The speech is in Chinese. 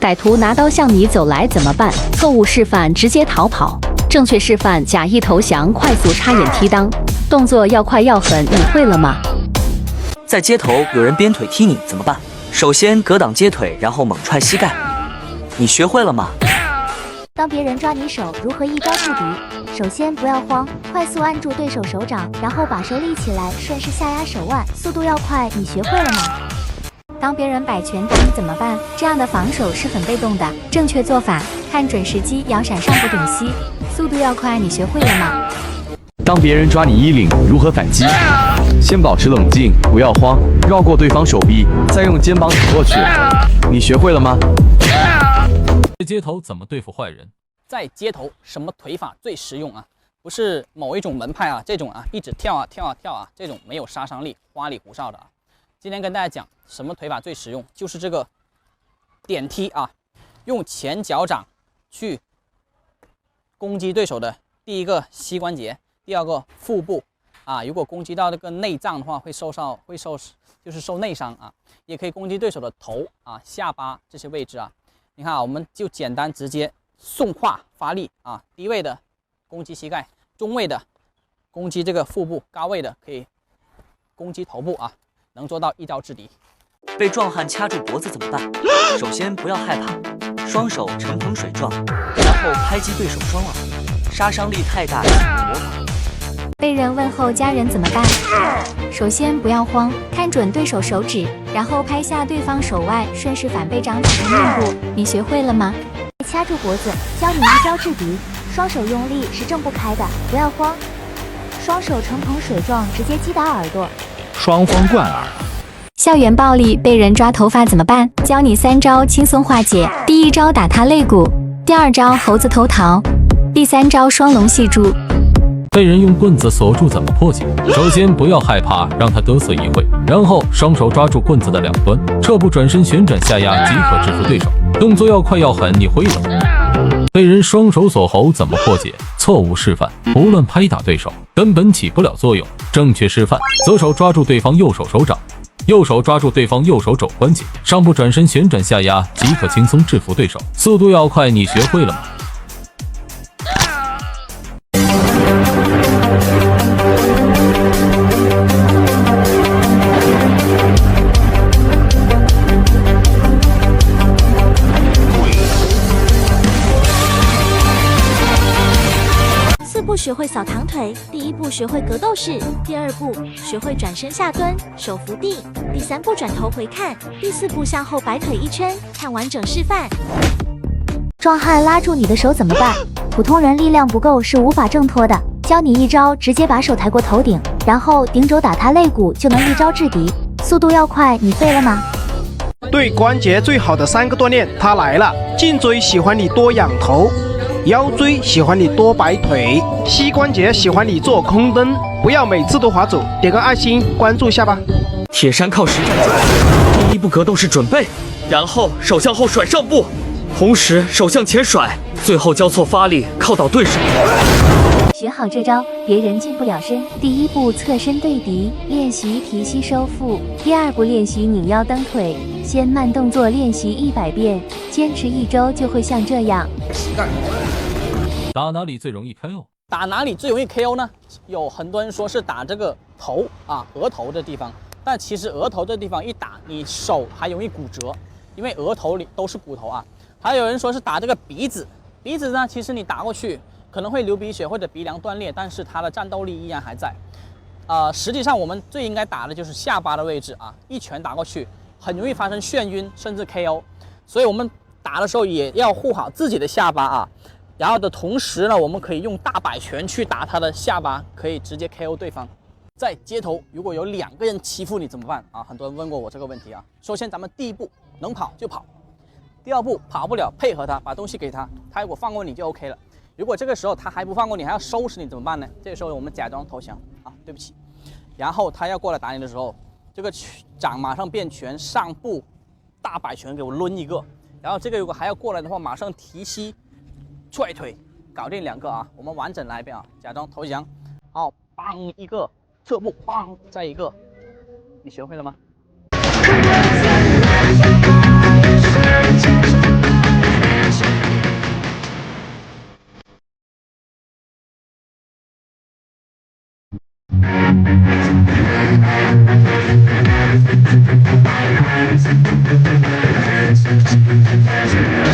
歹徒拿刀向你走来怎么办？错误示范直接逃跑，正确示范假意投降，快速插眼踢裆，动作要快要狠，你会了吗？在街头有人鞭腿踢你怎么办？首先格挡接腿，然后猛踹膝盖，你学会了吗？当别人抓你手，如何一招制敌？首先不要慌，快速按住对手手掌，然后把手立起来，顺势下压手腕，速度要快，你学会了吗？当别人摆拳打你怎么办？这样的防守是很被动的，正确做法，看准时机，摇闪上不顶膝，速度要快，你学会了吗？当别人抓你衣领，如何反击？先保持冷静，不要慌，绕过对方手臂，再用肩膀顶过去。你学会了吗？在街头怎么对付坏人？在街头什么腿法最实用啊？不是某一种门派啊，这种啊一直跳啊跳啊跳啊，这种没有杀伤力、花里胡哨的啊。今天跟大家讲什么腿法最实用，就是这个点踢啊，用前脚掌去攻击对手的第一个膝关节，第二个腹部啊，如果攻击到这个内脏的话，就是受内伤啊。也可以攻击对手的头啊、下巴这些位置啊。你看啊，我们就简单直接送胯发力啊，低位的攻击膝盖，中位的攻击这个腹部，高位的可以攻击头部啊。能做到一招制敌。被壮汉掐住脖子怎么办？首先不要害怕，双手成捧水状，然后拍击对手双耳，杀伤力太大，请勿模仿。被人问候家人怎么办？首先不要慌，看准对手手指，然后拍下对方手腕，顺势反背掌打他面部。你学会了吗？掐住脖子，教你一招制敌，双手用力是挣不开的，不要慌，双手成捧水状，直接击打耳朵。双方贯耳。校园暴力，被人抓头发怎么办？教你3招轻松化解。第1招打他肋骨，第2招猴子偷桃，第3招双龙戏珠。被人用棍子锁住怎么破解？首先不要害怕，让他得瑟一会，然后双手抓住棍子的两端，撤步转身旋转下压即可制服对手。动作要快要狠，你会了。被人双手锁喉怎么破解？错误示范，胡乱拍打对手根本起不了作用。正确示范，左手抓住对方右手手掌，右手抓住对方右手肘关节，上步转身旋转下压即可轻松制服对手。速度要快，你学会了吗？4步学会扫堂腿，第1步学会格斗式，第2步学会转身下蹲，手扶地，第3步转头回看，第4步向后摆腿一圈。看完整示范。壮汉拉住你的手怎么办？普通人力量不够是无法挣脱的，教你一招，直接把手抬过头顶，然后顶肘打他肋骨，就能一招制敌。速度要快，你会了吗？对关节最好的3个锻炼，它来了。颈椎喜欢你多仰头，腰椎喜欢你多摆腿，膝关节喜欢你做空蹬，不要每次都划走，点个爱心关注一下吧。铁山靠实战脚，第1步格斗是准备，然后手向后甩上步，同时手向前甩，最后交错发力，靠倒对手。学好这招，别人近不了身。第1步侧身对敌，练习提膝收腹；第2步练习拧腰蹬腿。先慢动作练习100遍，坚持1周就会像这样。打哪里最容易 KO？ 打哪里最容易 KO 呢？有很多人说是打这个头啊，额头的地方，但其实额头的地方一打，你手还容易骨折，因为额头里都是骨头啊。还有人说是打这个鼻子，鼻子呢，其实你打过去可能会流鼻血或者鼻梁断裂，但是它的战斗力依然还在。实际上我们最应该打的就是下巴的位置啊，一拳打过去很容易发生眩晕甚至 KO， 所以我们打的时候也要护好自己的下巴啊。然后的同时呢，我们可以用大摆拳去打他的下巴，可以直接 KO 对方。在街头如果有2个人欺负你怎么办啊？很多人问过我这个问题啊。首先咱们第1步能跑就跑，第2步跑不了配合他，把东西给他，他如果放过你就 OK 了。如果这个时候他还不放过你，还要收拾你怎么办呢？这个时候我们假装投降啊，对不起。然后他要过来打你的时候，这个掌马上变拳，上步大摆拳给我抡一个，然后这个如果还要过来的话，马上提膝踹腿，搞定2个啊。我们完整来一遍啊，假装投降，好，梆一个，侧步，梆再一个，你学会了吗？